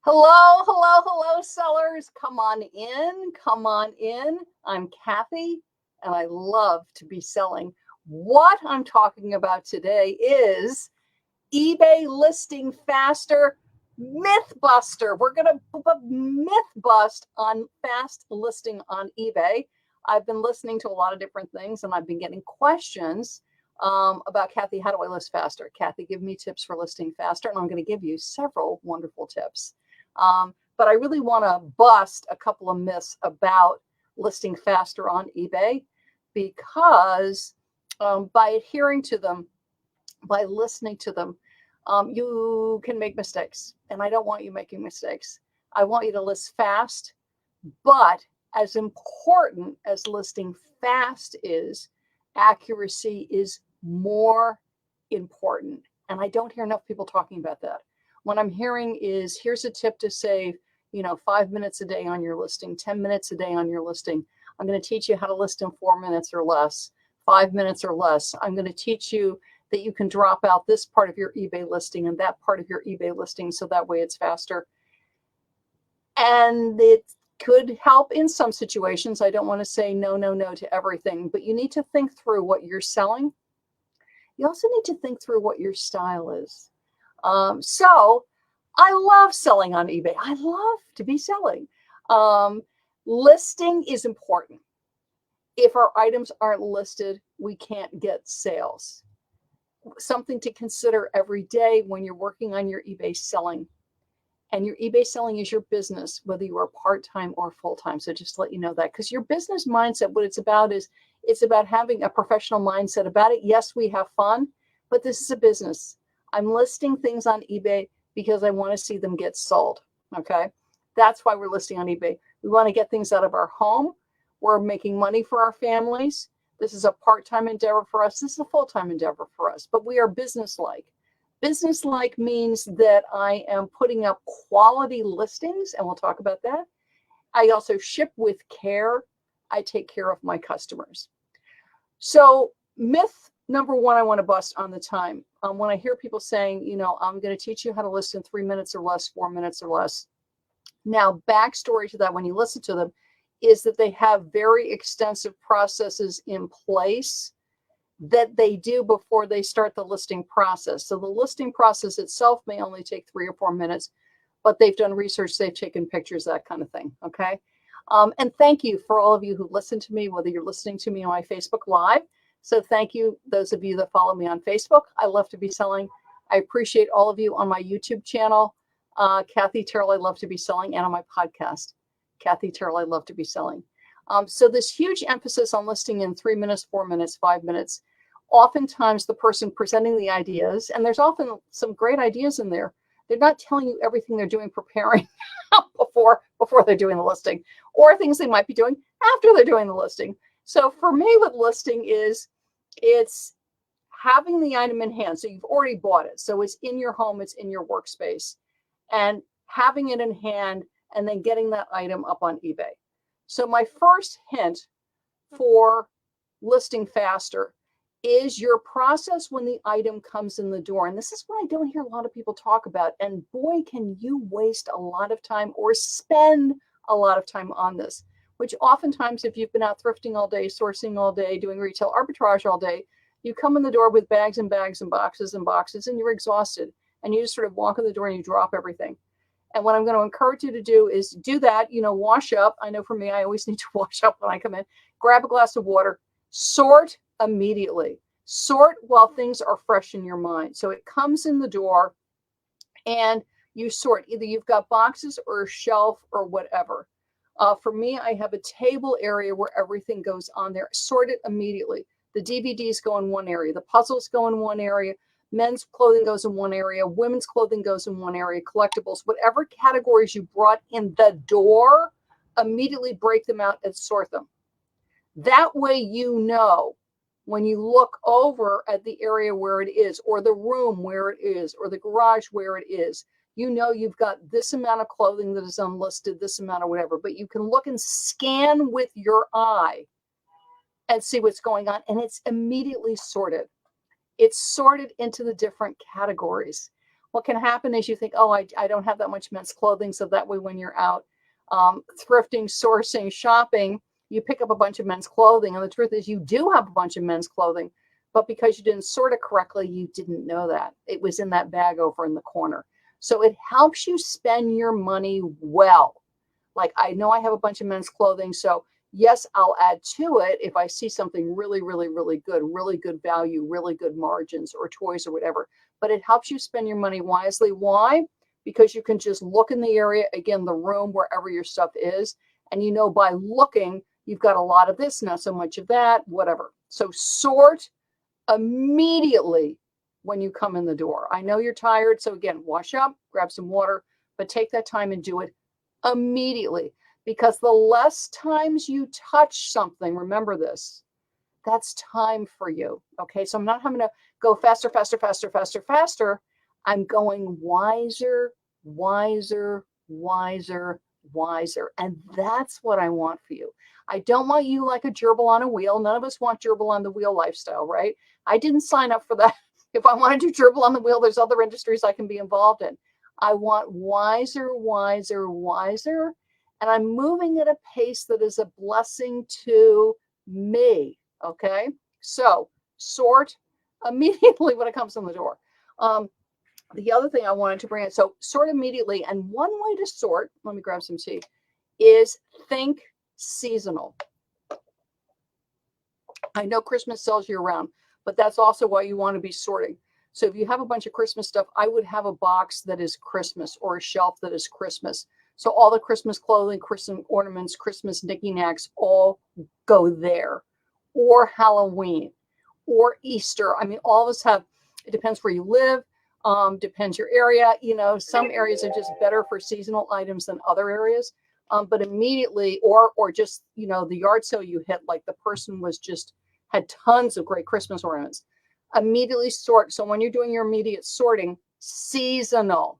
Hello, hello, hello, sellers. Come on in, come on in. I'm Kathy, and I love to be selling. What I'm talking about today is eBay listing faster myth buster. We're going to myth bust on fast listing on eBay. I've been listening to a lot of different things, and I've been getting questions about, Kathy, how do I list faster? Kathy, give me tips for listing faster, and I'm going to give you several wonderful tips. But I really want to bust a couple of myths about listing faster on eBay, because by adhering to them, by listening to them, you can make mistakes. And I don't want you making mistakes. I want you to list fast. But as important as listing fast is, accuracy is more important. And I don't hear enough people talking about that. What I'm hearing is, here's a tip to save, 5 minutes a day on your listing, 10 minutes a day on your listing. I'm going to teach you how to list in 4 minutes or less, 5 minutes or less. I'm going to teach you that you can drop out this part of your eBay listing and that part of your eBay listing, so that way it's faster. And it could help in some situations. I don't want to say no to everything, but you need to think through what you're selling. You also need to think through what your style is. So I love selling on eBay. I love to be selling. Listing is important. If our items aren't listed, we can't get sales. Something to consider every day when you're working on your eBay selling. And your eBay selling is your business, whether you are part-time or full-time. So just to let you know that, because your business mindset, what it's about is, it's about having a professional mindset about it. Yes, we have fun, but this is a business. I'm listing things on eBay because I want to see them get sold. Okay. That's why we're listing on eBay. We want to get things out of our home. We're making money for our families. This is a part-time endeavor for us. This is a full-time endeavor for us, but we are business-like. Business-like means that I am putting up quality listings, and we'll talk about that. I also ship with care. I take care of my customers. So myth number one I want to bust on the time. When I hear people saying, I'm going to teach you how to list in 3 minutes or less, 4 minutes or less. Now, backstory to that, when you listen to them, is that they have very extensive processes in place that they do before they start the listing process. So the listing process itself may only take 3 or 4 minutes, but they've done research, they've taken pictures, that kind of thing. Okay. And thank you for all of you who listen to me, whether you're listening to me on my Facebook Live. So thank you, those of you that follow me on Facebook. I love to be selling. I appreciate all of you on my YouTube channel, Kathy Terrell, I love to be selling, and on my podcast, Kathy Terrell, I love to be selling. So this huge emphasis on listing in 3 minutes, 4 minutes, 5 minutes. Oftentimes the person presenting the ideas, and there's often some great ideas in there, they're not telling you everything they're doing preparing before they're doing the listing, or things they might be doing after they're doing the listing. So for me with listing is, it's having the item in hand. So you've already bought it. So it's in your home, it's in your workspace, and having it in hand and then getting that item up on eBay. So my first hint for listing faster is your process when the item comes in the door. And this is what I don't hear a lot of people talk about. And boy, can you waste a lot of time or spend a lot of time on this, which oftentimes, if you've been out thrifting all day, sourcing all day, doing retail arbitrage all day, you come in the door with bags and bags and boxes, and you're exhausted. And you just sort of walk in the door and you drop everything. And what I'm going to encourage you to do is do that, wash up. I know for me, I always need to wash up when I come in. Grab a glass of water, sort immediately. Sort while things are fresh in your mind. So it comes in the door and you sort. Either you've got boxes or a shelf or whatever. For me, I have a table area where everything goes on there. Sort it immediately. The DVDs go in one area. The puzzles go in one area. Men's clothing goes in one area. Women's clothing goes in one area. Collectibles, whatever categories you brought in the door, immediately break them out and sort them. That way, when you look over at the area where it is, or the room where it is, or the garage where it is, you've got this amount of clothing that is unlisted, this amount of whatever, but you can look and scan with your eye and see what's going on. And it's immediately sorted. It's sorted into the different categories. What can happen is you think, oh, I don't have that much men's clothing. So that way when you're out thrifting, sourcing, shopping, you pick up a bunch of men's clothing. And the truth is you do have a bunch of men's clothing, but because you didn't sort it correctly, you didn't know that. It was in that bag over in the corner. So it helps you spend your money well. Like, I know I have a bunch of men's clothing, so yes, I'll add to it if I see something really, really, really good value, really good margins or toys or whatever. But it helps you spend your money wisely. Why? Because you can just look in the area, again, the room, wherever your stuff is. And you know by looking, you've got a lot of this, not so much of that, whatever. So sort immediately when you come in the door. I know you're tired. So again, wash up, grab some water, but take that time and do it immediately, because the less times you touch something, remember this, that's time for you. Okay. So I'm not having to go faster, faster, faster, faster, faster. I'm going wiser, wiser, wiser, wiser. And that's what I want for you. I don't want you like a gerbil on a wheel. None of us want gerbil on the wheel lifestyle, right? I didn't sign up for that. If I want to do gerbil on the wheel, there's other industries I can be involved in. I want wiser, wiser, wiser. And I'm moving at a pace that is a blessing to me. Okay. So sort immediately when it comes in the door. The other thing I wanted to bring in, so sort immediately. And one way to sort, let me grab some tea, is think seasonal. I know Christmas sells year round, but that's also why you want to be sorting. So if you have a bunch of Christmas stuff, I would have a box that is Christmas or a shelf that is Christmas. So all the Christmas clothing, Christmas ornaments, Christmas knickknacks all go there. Or Halloween or Easter. I mean, all of us have, it depends where you live, depends your area. You know, some areas are just better for seasonal items than other areas. But immediately, or just, you know, the yard sale you hit, like the person was just, had tons of great Christmas ornaments. Immediately sort. So when you're doing your immediate sorting, seasonal,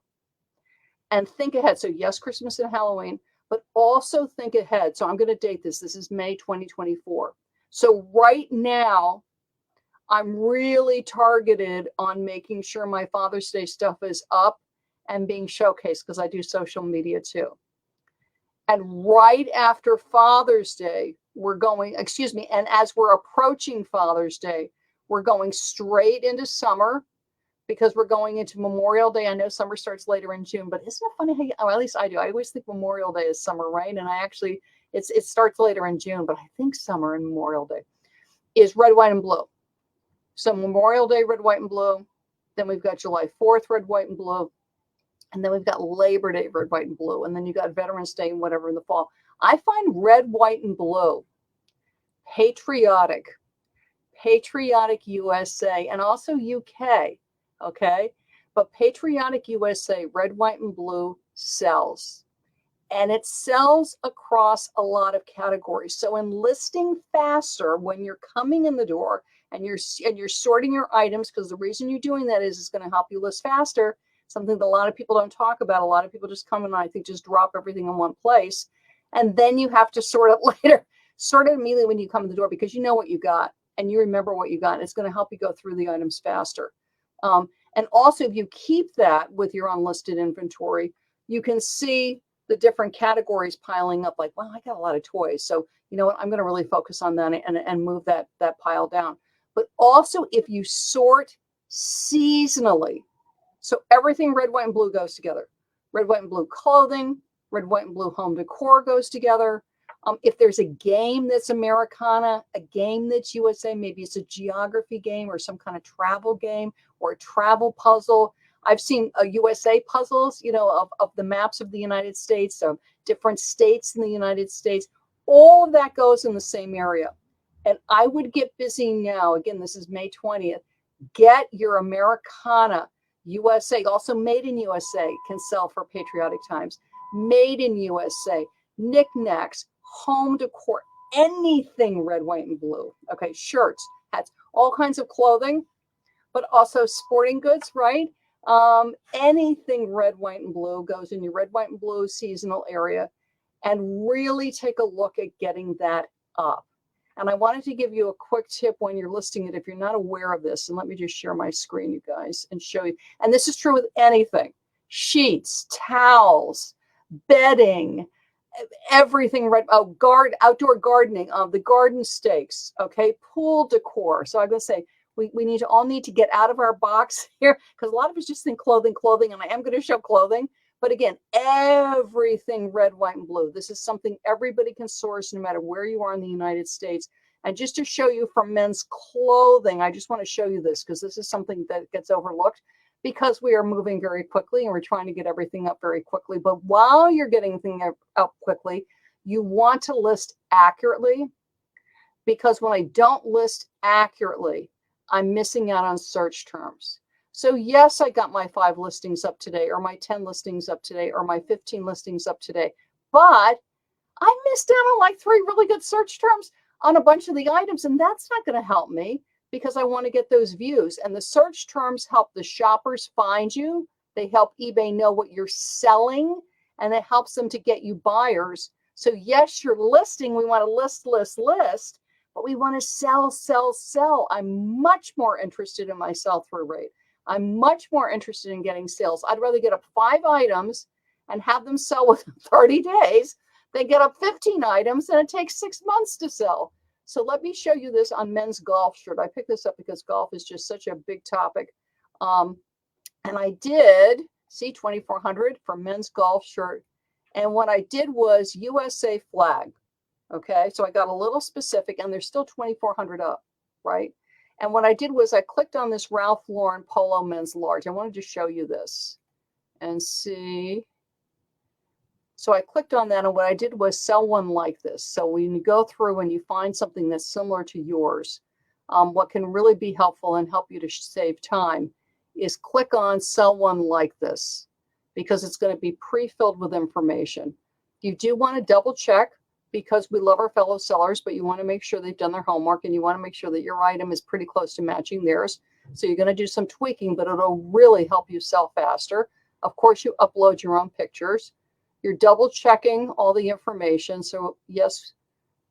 and think ahead. So yes, Christmas and Halloween, but also think ahead. So I'm going to date this. This is May 2024. So right now, I'm really targeted on making sure my Father's Day stuff is up and being showcased, because I do social media too. And right after Father's Day, we're going, and as we're approaching Father's Day, we're going straight into summer, because we're going into Memorial Day. I know summer starts later in June, but isn't it funny how well, at least I do. I always think Memorial Day is summer, right? And I actually, it starts later in June, but I think summer and Memorial Day is red, white, and blue. So Memorial Day, red, white, and blue. Then we've got July 4th, red, white, and blue. And then we've got Labor Day, red, white, and blue. And then you got Veterans Day and whatever in the fall. I find red, white, and blue patriotic USA, and also UK. Okay. But patriotic USA, red, white, and blue sells. And it sells across a lot of categories. So enlisting faster when you're coming in the door and you're sorting your items, because the reason you're doing that is it's going to help you list faster. Something that a lot of people don't talk about. A lot of people just come in and I think just drop everything in one place. And then you have to sort it later. Sort it immediately when you come in the door, because you know what you got and you remember what you got. And it's going to help you go through the items faster. And also, if you keep that with your unlisted inventory, you can see the different categories piling up. Like, wow, I got a lot of toys. So you know what? I'm going to really focus on that and move that pile down. But also, if you sort seasonally, so everything red, white, and blue goes together. Red, white, and blue clothing, red, white, and blue home decor goes together. If there's a game that's Americana, a game that's USA, maybe it's a geography game or some kind of travel game or a travel puzzle. I've seen USA puzzles, you know, of the maps of the United States, of different states in the United States. All of that goes in the same area. And I would get busy now. Again, this is May 20th. Get your Americana USA, also made in USA, can sell for patriotic times. Made in USA, knickknacks, home decor, anything red, white, and blue. Okay, shirts, hats, all kinds of clothing, but also sporting goods, right? Anything red, white, and blue goes in your red, white, and blue seasonal area, and really take a look at getting that up. And I wanted to give you a quick tip when you're listing it if you're not aware of this. And let me just share my screen, you guys, and show you. And this is true with anything. Sheets, towels, bedding, everything, right? Oh, outdoor gardening, the garden stakes, okay, pool decor. So I'm going to say we need to all need to get out of our box here, because a lot of us just think clothing, and I am going to show clothing. But again, everything red, white, and blue. This is something everybody can source no matter where you are in the United States. And just to show you from men's clothing, I just want to show you this because this is something that gets overlooked because we are moving very quickly and we're trying to get everything up very quickly. But while you're getting things up quickly, you want to list accurately, because when I don't list accurately, I'm missing out on search terms. So yes, I got my 5 listings up today, or my 10 listings up today, or my 15 listings up today, but I missed out on like 3 really good search terms on a bunch of the items, and that's not going to help me because I want to get those views. And the search terms help the shoppers find you. They help eBay know what you're selling, and it helps them to get you buyers. So yes, you're listing. We want to list, but we want to sell. I'm much more interested in my sell-through rate. I'm much more interested in getting sales. I'd rather get up 5 items and have them sell within 30 days than get up 15 items and it takes 6 months to sell. So let me show you this on men's golf shirt. I picked this up because golf is just such a big topic. And I did see 2,400 for men's golf shirt. And what I did was USA flag. Okay, so I got a little specific, and there's still 2,400 up, right? And what I did was I clicked on this Ralph Lauren Polo men's large. I wanted to show you this and see. So I clicked on that, and what I did was sell one like this. So when you go through and you find something that's similar to yours, what can really be helpful and help you to save time is click on sell one like this, because it's going to be pre-filled with information. You do want to double check, because we love our fellow sellers, but you want to make sure they've done their homework, and you want to make sure that your item is pretty close to matching theirs. So you're going to do some tweaking, but it'll really help you sell faster. Of course, you upload your own pictures. You're double checking all the information. So yes,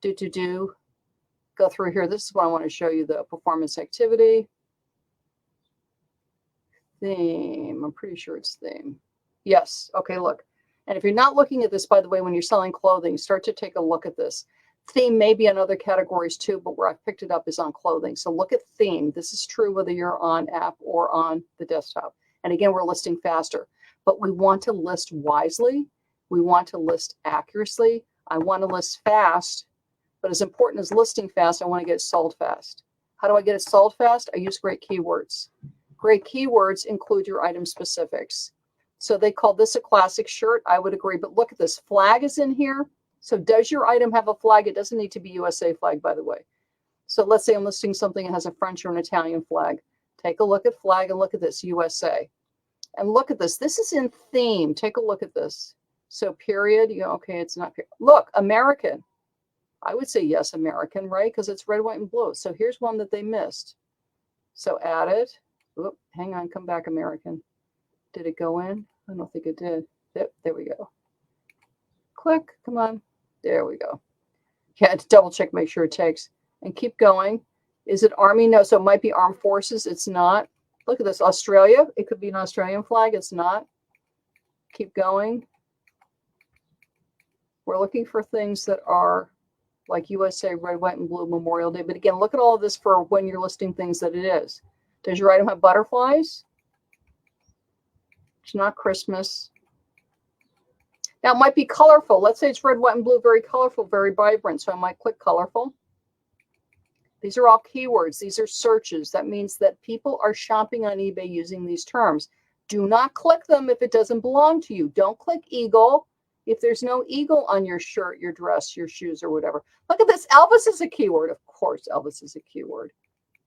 go through here. This is what I want to show you, the performance activity. Theme, I'm pretty sure it's theme. Yes, okay, look. And if you're not looking at this, by the way, when you're selling clothing, start to take a look at this. Theme may be on other categories too, but where I've picked it up is on clothing. So look at theme. This is true whether you're on app or on the desktop. And again, we're listing faster, but we want to list wisely. We want to list accurately. I want to list fast, but as important as listing fast, I want to get it sold fast. How do I get it sold fast? I use great keywords. Great keywords include your item specifics. So they call this a classic shirt. I would agree, but look at this. Flag is in here. So does your item have a flag? It doesn't need to be USA flag, by the way. So let's say I'm listing something that has a French or an Italian flag. Take a look at flag and look at this, USA. And look at this. This is in theme. Take a look at this. So period, you go, okay, it's not period. Look, American. I would say yes, American, right? Because it's red, white, and blue. So here's one that they missed. So add it. Oop, hang on, come back, American. Did it go in? I don't think it did. Yep, there we go. Click, come on. There we go. Yeah, to double check, make sure it takes. And keep going. Is it Army? No, so it might be Armed Forces. It's not. Look at this, Australia. It could be an Australian flag. It's not. Keep going. We're looking for things that are like USA, red, white, and blue, Memorial Day. But again, look at all of this for when you're listing things that it is. Does your item have butterflies? It's not Christmas. Now, it might be colorful. Let's say it's red, white, and blue, very colorful, very vibrant. So I might click colorful. These are all keywords. These are searches. That means that people are shopping on eBay using these terms. Do not click them if it doesn't belong to you. Don't click eagle if there's no eagle on your shirt, your dress, your shoes, or whatever. Look at this. Elvis is a keyword. Of course, Elvis is a keyword.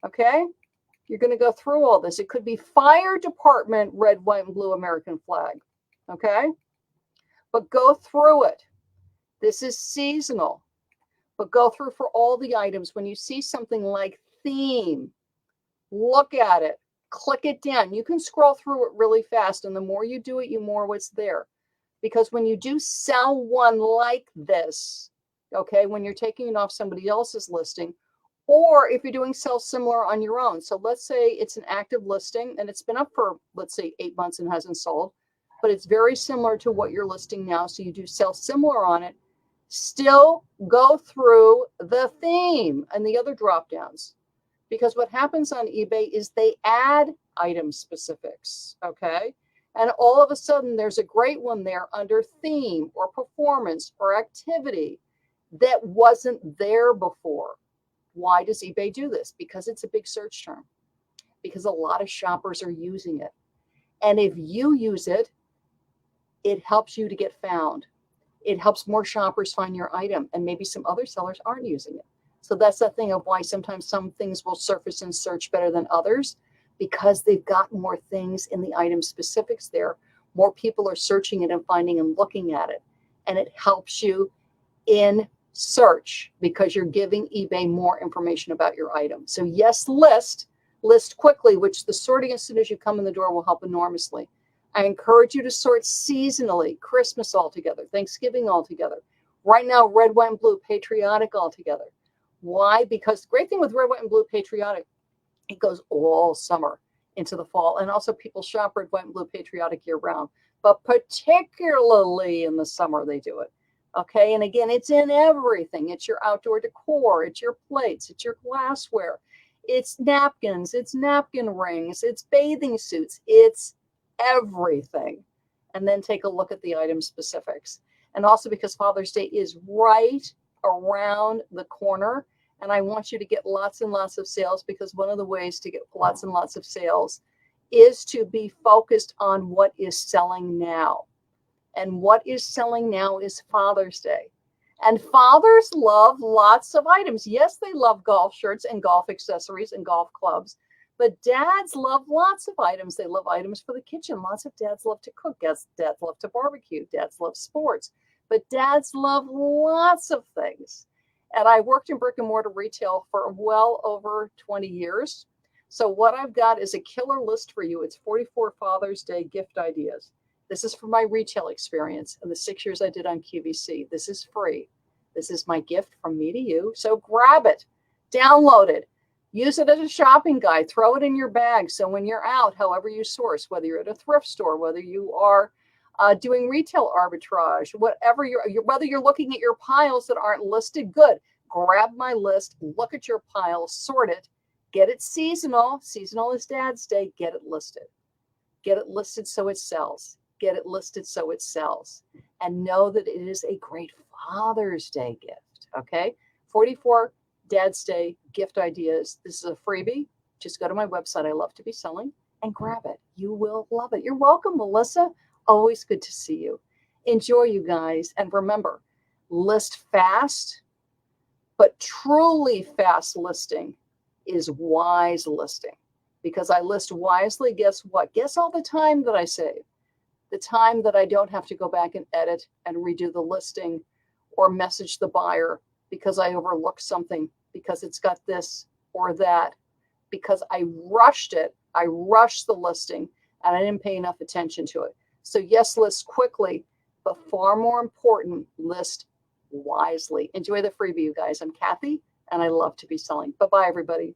Okay? You're going to go through all this. It could be fire department, red, white, and blue American flag. Okay? But go through it. This is seasonal. But go through for all the items. When you see something like theme, look at it. Click it down. You can scroll through it really fast. And the more you do it, the more what's there. Because when you do sell one like this, okay, when you're taking it off somebody else's listing, or if you're doing sell similar on your own. So let's say it's an active listing and it's been up for, let's say, 8 months and hasn't sold, but it's very similar to what you're listing now. So you do sell similar on it, still go through the theme and the other drop downs. Because what happens on eBay is they add item specifics, okay? And all of a sudden, there's a great one there under theme or performance or activity that wasn't there before. Why does eBay do this? Because it's a big search term, because a lot of shoppers are using it. And if you use it, it helps you to get found. It helps more shoppers find your item, and maybe some other sellers aren't using it. So that's the thing of why sometimes some things will surface in search better than others, because they've got more things in the item specifics there. More people are searching it and finding and looking at it. And it helps you in search because you're giving eBay more information about your item. So yes, list quickly, which the sorting as soon as you come in the door will help enormously. I encourage you to sort seasonally, Christmas all together, Thanksgiving all together. Right now, red, white, and blue, patriotic all together. Why? Because the great thing with red, white, and blue patriotic, it goes all summer into the fall. And also people shop red, white, and blue patriotic year round, but particularly in the summer they do it. Okay. And again, it's in everything. It's your outdoor decor. It's your plates. It's your glassware. It's napkins. It's napkin rings. It's bathing suits. It's everything. And then take a look at the item specifics. And also because Father's Day is right around the corner, and I want you to get lots and lots of sales, because one of the ways to get lots and lots of sales is to be focused on what is selling now. And what is selling now is Father's Day. And fathers love lots of items. Yes, they love golf shirts and golf accessories and golf clubs, but dads love lots of items. They love items for the kitchen. Lots of dads love to cook. Dads love to barbecue. Dads love sports. But dads love lots of things. And I worked in brick and mortar retail for well over 20 years. So what I've got is a killer list for you. It's 44 Father's Day gift ideas. This is from my retail experience and the 6 years I did on QVC. This is free. This is my gift from me to you. So grab it, download it, use it as a shopping guide, throw it in your bag. So when you're out, however you source, whether you're at a thrift store, whether you are doing retail arbitrage, whatever whether you're looking at your piles that aren't listed, good. Grab my list, look at your pile, sort it, get it seasonal. Seasonal is Dad's Day. Get it listed. Get it listed so it sells. Get it listed so it sells. And know that it is a great Father's Day gift. Okay? 44 Dad's Day gift ideas. This is a freebie. Just go to my website, I Love to Be Selling, and grab it. You will love it. You're welcome, Melissa. Always good to see you. Enjoy, you guys. And remember, list fast, but truly fast listing is wise listing. Because I list wisely, guess what? Guess all the time that I save. The time that I don't have to go back and edit and redo the listing or message the buyer because I overlooked something, because it's got this or that, because I rushed it. I rushed the listing and I didn't pay enough attention to it. So yes, list quickly, but far more important, list wisely. Enjoy the freebie, you guys. I'm Kathy, and I love to be selling. Bye-bye, everybody.